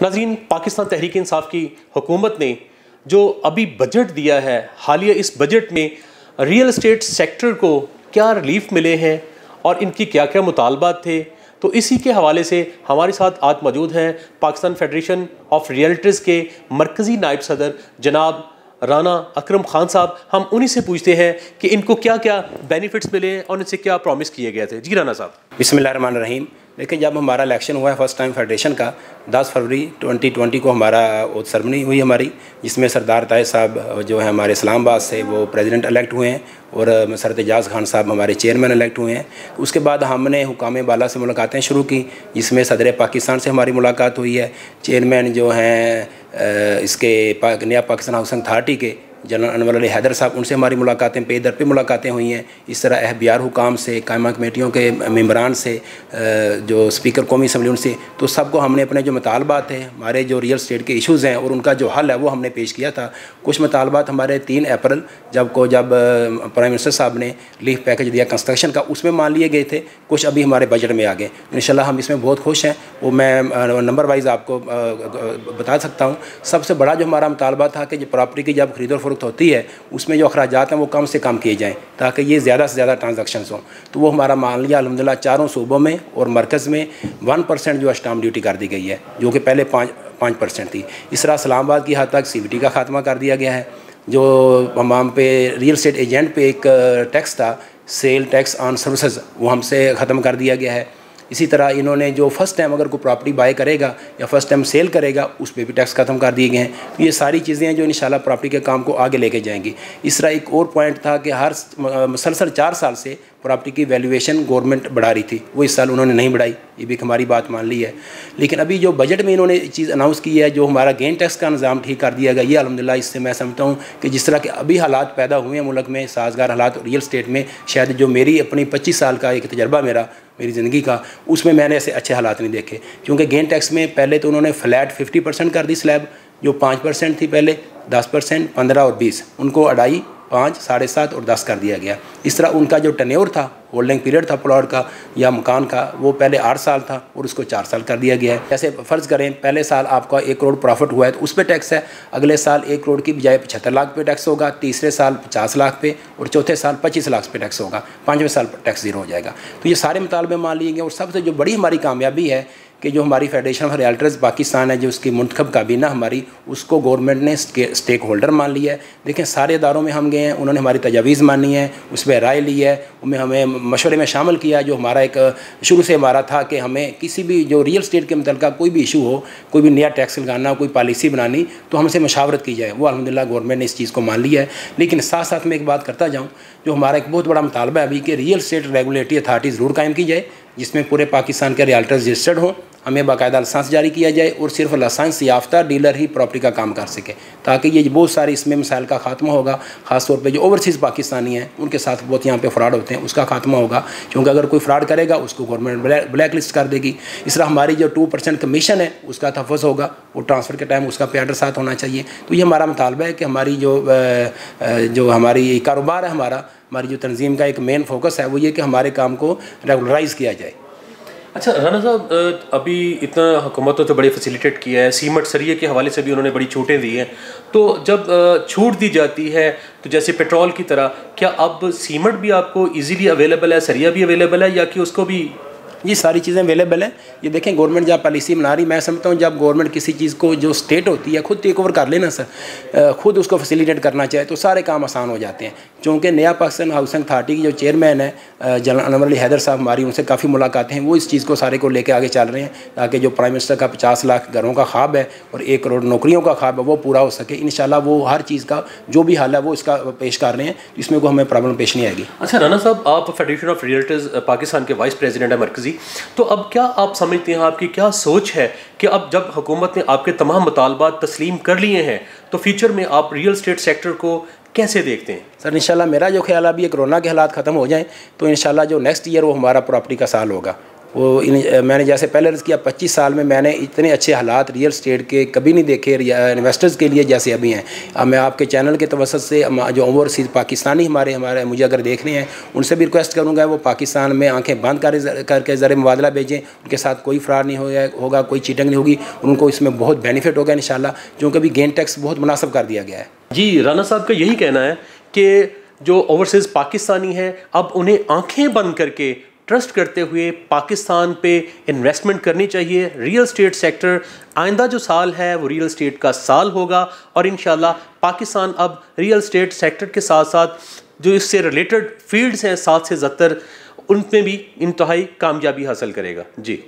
नाज़रीन, पाकिस्तान तहरीक इंसाफ की हुकूमत ने जो अभी बजट दिया है, हालिया इस बजट में रियल एस्टेट सेक्टर को क्या रिलीफ मिले हैं और इनकी क्या क्या मुतालबात थे, तो इसी के हवाले से हमारे साथ आज मौजूद हैं पाकिस्तान फेडरेशन ऑफ रियल्टर्स के मरकज़ी नायब सदर जनाब राना अकरम ख़ान साहब। हम उन्हीं से पूछते हैं कि इनको क्या क्या बेनिफिट्स मिले और इनसे क्या प्रॉमिस किए गए थे। जी राना साहब। बिस्मिल्लाहिर्रहमानिर्रहीम। देखिए, जब हमारा इलेक्शन हुआ है फर्स्ट टाइम फेडरेशन का 10 फरवरी 2020 को हमारा ओथ सेरेमनी हुई हमारी, जिसमें सरदार ताहिर साहब जो है हमारे इस्लामाबाद से वो प्रेसिडेंट इलेक्ट हुए हैं और मसरत एजाज़ खान साहब हमारे चेयरमैन इलेक्ट हुए हैं। उसके बाद हमने हुकाम बाला से मुलाकातें शुरू की, जिसमें सदर पाकिस्तान से हमारी मुलाकात हुई है। चेयरमैन जो हैं इसके नया पाकिस्तान हाउसिंग अथॉरिटी के जनरल अनवर अली हैदर साहब, उनसे हमारी मुलाकातें पे दर पे मुलाकातें हुई हैं। इस तरह अहबियार हुकाम से, कायमा कमेटियों के मेम्बरान से, जो स्पीकर कौमी असम्बली उनसे, तो सबको हमने अपने जो मुतालबात हैं, हमारे जो रियल स्टेट के इशूज़ हैं और उनका जो हल है वो हमने पेश किया था। कुछ मुतालबात हमारे 3 अप्रैल जब प्राइम मिनिस्टर साहब ने लीफ पैकेज दिया कंस्ट्रक्शन का, उसमें मान लिए गए थे, कुछ अभी हमारे बजट में आ गए। इंशाल्लाह हम इसमें बहुत खुश हैं। वो मैं नंबर वाइज आपको बता सकता हूँ। सबसे बड़ा जो हमारा मुतालबा था कि जो प्रॉपर्टी की जब खरीदो फरोख्त होती है उसमें जो अखराजात हैं वो कम से कम किए जाएँ, ताकि ये ज़्यादा से ज़्यादा ट्रांजैक्शंस हों। तो वो हमारा मान लिया अल्हम्दुलिल्लाह चारों सूबों में और मरकज़ में 1% जो स्टाम्प ड्यूटी कर दी गई है, जो कि पहले 5% थी। इस तरह इस्लामाबाद की हद तक CVT का खात्मा कर दिया गया है। जो हम पे रियल स्टेट एजेंट पे एक टैक्स था, सेल टैक्स ऑन सर्विसेज, वो हमसे ख़त्म कर दिया गया है। इसी तरह इन्होंने जो फ़र्स्ट टाइम अगर कोई प्रॉपर्टी बाय करेगा या फ़र्स्ट टाइम सेल करेगा उस पर भी टैक्स ख़त्म कर दिए गए हैं। तो ये सारी चीज़ें हैं जो इंशाल्लाह प्रॉपर्टी के काम को आगे लेके जाएंगी। इस तरह एक और पॉइंट था कि हर मुसलसल 4 साल से प्रॉपर्टी की वैल्यूएशन गवर्नमेंट बढ़ा रही थी, वो इस साल उन्होंने नहीं बढ़ाई, ये भी हमारी बात मान ली है। लेकिन अभी जो बजट में इन्होंने चीज़ अनाउंस की है, जो हमारा गेन टैक्स का निज़ाम ठीक कर दिया गया, ये अल्हम्दुलिल्लाह इससे मैं समझता हूँ कि जिस तरह के अभी हालात पैदा हुए हैं मुल्क में, साजगार हालात रियल स्टेट में, शायद जो मेरी अपनी 25 साल का एक तजर्बा मेरी ज़िंदगी का, उसमें मैंने ऐसे अच्छे हालात नहीं देखे। क्योंकि गेन टैक्स में पहले तो उन्होंने फ्लैट 50% कर दी स्लैब, जो 5% थी पहले, 10%, 15 और 20, उनको अढ़ाई, 5, 7.5 और 10 कर दिया गया। इस तरह उनका जो टेन्योर था, होल्डिंग पीरियड था प्लॉट का या मकान का, वो पहले 8 साल था और उसको 4 साल कर दिया गया है। जैसे फ़र्ज़ करें पहले साल आपका 1 करोड़ प्रॉफिट हुआ है तो उस पर टैक्स है, अगले साल 1 करोड़ की बजाय 75 लाख पे टैक्स होगा, तीसरे साल 50 लाख पे और चौथे साल 25 लाख पे टैक्स होगा, 5वें साल टैक्स ज़ीरो हो जाएगा। तो ये सारे मुतालबे मान लिए गए। और सबसे जो बड़ी हमारी कामयाबी है कि जो हमारी फेडरेशन ऑफ रियल्टर्स पाकिस्तान है, जो उसकी मुंतखब काबीना हमारी, उसको गवर्नमेंट ने स्टेक होल्डर मान लिया है। देखें, सारे इदारों में हम गए हैं, उन्होंने हमारी तजावीज़ मानी है, उस पर राय ली है, उनमें हमें मशवरे में शामिल किया। जो हमारा एक शुरू से हमारा था कि हमें किसी भी जो रियल स्टेट के मुतल्लिक़ कोई भी इशू हो, कोई भी नया टैक्स लगाना, कोई पॉलिसी बनानी, तो हमसे मशावरत की जाए। वो अल्हम्दुलिल्लाह गवर्नमेंट ने इस चीज़ को मान लिया है। लेकिन साथ साथ में एक बात करता जाऊँ, जो हमारा एक बहुत बड़ा मुतालबा है अभी कि रियल स्टेट रेगुलेटरी अथॉरिटी ज़रूर कायम की जाए, जिसमें पूरे पाकिस्तान के रियल्टर्स रजिस्टर्ड हों, हमें बाकायदा लाइसेंस जारी किया जाए और सिर्फ लाइसेंस याफ्ता डीलर ही प्रॉपर्टी का काम कर सके, ताकि ये बहुत सारे इसमें मसाइल का खात्मा होगा। ख़ास तौर पे जो ओवरसीज़ पाकिस्तानी हैं उनके साथ बहुत यहाँ पे फ्रॉड होते हैं, उसका खात्मा होगा। क्योंकि अगर कोई फ्रॉड करेगा उसको गवर्नमेंट ब्लैक लिस्ट कर देगी। इस तरह हमारी जो 2% कमीशन है उसका तहफ़्फ़ुज़ होगा, वो ट्रांसफ़र के टाइम उसका पे साथ होना चाहिए। तो ये हमारा मुतालबा है कि हमारी जो हमारी कारोबार है, हमारी जो तंजीम का एक मेन फोकस है वो ये कि हमारे काम को रेगुलराइज़ किया जाए। अच्छा राना साहब, अभी इतना हुकूमतों तो बड़ी फैसिलिटेट किया है, सीमेंट सरिये के हवाले से भी उन्होंने बड़ी छूटें दी हैं। तो जब छूट दी जाती है तो जैसे पेट्रोल की तरह, क्या अब सीमेंट भी आपको इजीली अवेलेबल है, सरिया भी अवेलेबल है, या कि उसको भी? ये सारी चीज़ें अवेलेबल हैं। ये देखें, गवर्नमेंट जब पॉलिसी बना रही, मैं समझता हूँ जब गवर्नमेंट किसी चीज़ को जो स्टेट होती है खुद टेक ओवर कर लेना सर, खुद उसको फैसिलिटेट करना चाहे तो सारे काम आसान हो जाते हैं। क्योंकि नया पाकिस्तान हाउसिंग अथॉरिटी की जो चेयरमैन है जनरल अनवर अली हैदर साहब, हमारी उनसे काफ़ी मुलाकातें हैं, वो इस चीज़ को सारे को लेकर आगे चल रहे हैं, ताकि जो प्राइम मिनिस्टर का 50 लाख घरों का ख्वाब है और 1 करोड़ नौकरियों का ख्वाब है वो पूरा हो सके। इंशाल्लाह वो हर चीज़ का जो भी हाल है वो इसका पेश कर रहे हैं, इसमें को हमें प्रॉब्लम पेश नहीं आएगी। अच्छा राना साहब, आप फेडरेशन ऑफ रियल्टर्स पाकिस्तान के वाइस प्रेसिडेंट है मरकज़ी, तो अब क्या आप समझते हैं, आपकी क्या सोच है कि अब जब हुकूमत ने आपके तमाम मुतालबात तस्लीम कर लिए हैं तो फ्यूचर में आप रियल स्टेट सेक्टर को कैसे देखते हैं? सर इंशाल्लाह मेरा जो ख्याल है, अभी ये कोरोना के हालात ख़त्म हो जाएं तो इंशाल्लाह जो नेक्स्ट ईयर वो हमारा प्रॉपर्टी का साल होगा वो मैंने जैसे पहले अर्ज़ किया 25 साल में मैंने इतने अच्छे हालात रियल स्टेट के कभी नहीं देखे इन्वेस्टर्स के लिए जैसे अभी हैं। अब मैं आपके चैनल के तवसत से जो ओवरसीज़ पाकिस्तानी हमारे मुझे अगर देखने हैं उनसे भी रिक्वेस्ट करूँगा वो पाकिस्तान में आंखें बंद करके ज़र मुबादला भेजें। उनके साथ कोई फ्रॉड नहीं होगा, कोई चीटिंग नहीं होगी, उनको इसमें बहुत बेनिफिट होगा इंशाल्लाह, क्योंकि अभी गेन टैक्स बहुत मुनासिब कर दिया गया है। जी, राना साहब का यही कहना है कि जो ओवरसीज़ पाकिस्तानी हैं अब उन्हें आंखें बंद करके ट्रस्ट करते हुए पाकिस्तान पे इन्वेस्टमेंट करनी चाहिए। रियल स्टेट सेक्टर आइंदा जो साल है वो रियल स्टेट का साल होगा और इंशाल्लाह पाकिस्तान अब रियल स्टेट सेक्टर के साथ साथ जो इससे रिलेटेड फील्ड्स हैं 7 से 70 उनमें भी इंतहाई कामयाबी हासिल करेगा। जी।